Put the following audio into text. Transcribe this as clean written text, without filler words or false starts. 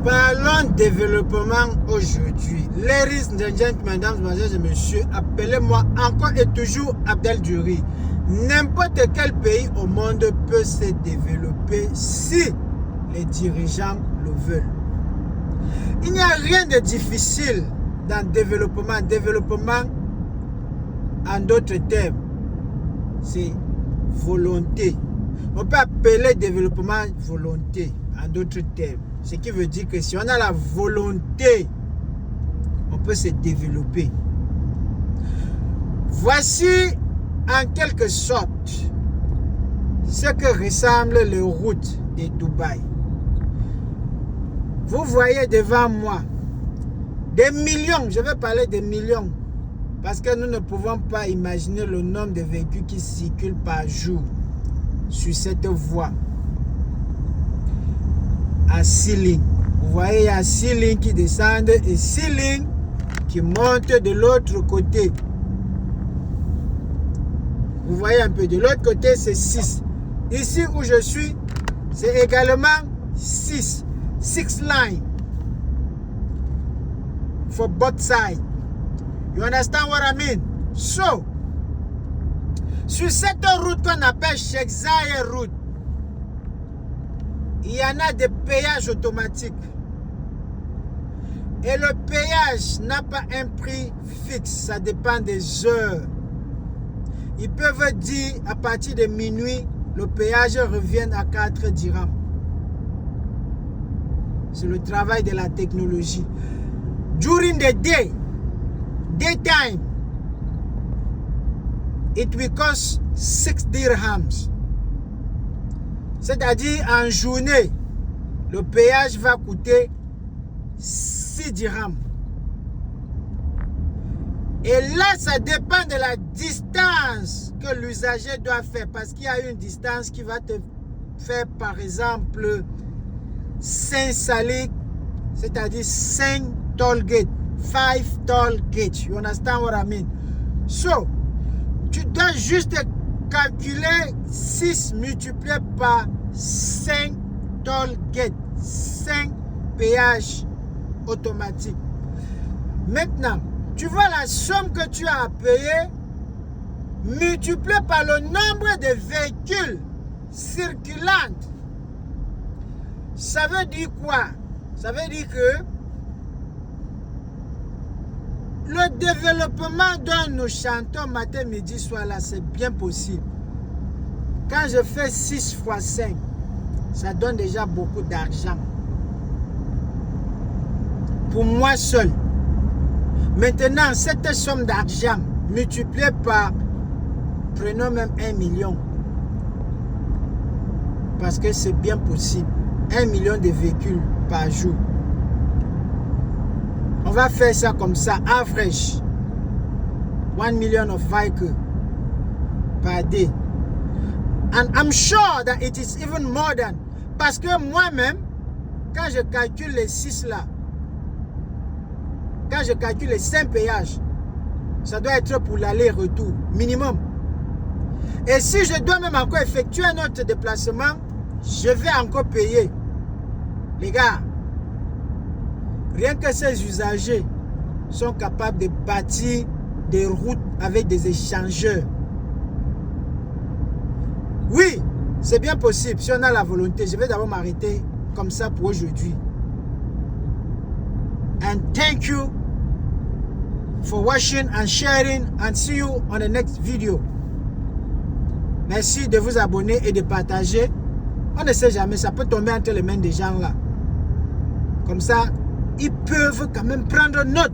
Parlons développement aujourd'hui. Ladies and gentlemen, mesdames, mademoiselles et messieurs, appelez-moi encore et toujours Abdel Djouri. N'importe quel pays au monde peut se développer si les dirigeants le veulent. Il n'y a rien de difficile dans le développement. Développement, en d'autres termes, c'est volonté. On peut appeler développement volonté, en d'autres termes. Ce qui veut dire que si on a la volonté, on peut se développer. Voici en quelque sorte ce que ressemblent les routes de Dubaï. Vous voyez devant moi des millions, je vais parler des millions, parce que nous ne pouvons pas imaginer le nombre de véhicules qui circulent par jour sur cette voie. À 6 lignes. Vous voyez, il y a 6 lignes qui descendent et 6 lignes qui montent de l'autre côté. Vous voyez un peu, de l'autre côté, c'est 6. Ici où je suis, c'est également 6. 6 lines. For both sides. You understand what I mean? So, sur cette route qu'on appelle Sheikh Zayed Route, il y en a des péages automatiques. Et le péage n'a pas un prix fixe, ça dépend des heures. Ils peuvent dire à partir de minuit, le péage revient à 4 dirhams. C'est le travail de la technologie. During the day, daytime, it will cost 6 dirhams. C'est-à-dire en journée, le péage va coûter 6 dirhams. Et là, ça dépend de la distance que l'usager doit faire. Parce qu'il y a une distance qui va te faire, par exemple, 5 saliques, c'est-à-dire 5 toll gates, 5 toll gates. You understand what I mean? So, tu dois juste calculer 6 multiplié par 5 toll gates, 5 péages automatiques. Maintenant, tu vois la somme que tu as à payer multipliée par le nombre de véhicules circulants. Ça veut dire quoi? Ça veut dire que le développement dont nous chantons matin, midi, soir, là, c'est bien possible. Quand je fais 6 fois 5, ça donne déjà beaucoup d'argent. Pour moi seul. Maintenant, cette somme d'argent multipliée par, prenons même 1 million. Parce que c'est bien possible. 1 million de véhicules par jour. On va faire ça comme ça, average. 1 million of vehicles per day. And I'm sure that it is even more than. Parce que moi-même, quand je calcule les 6 là, quand je calcule les 5 péages, ça doit être pour l'aller-retour, minimum. Et si je dois même encore effectuer un autre déplacement, je vais encore payer. Les gars, rien que ces usagers sont capables de bâtir des routes avec des échangeurs. Oui, c'est bien possible si on a la volonté. Je vais d'abord m'arrêter comme ça pour aujourd'hui. And thank you for watching and sharing, and see you on the next video. Merci de vous abonner et de partager. On ne sait jamais, ça peut tomber entre les mains des gens là. Comme ça, ils peuvent quand même prendre note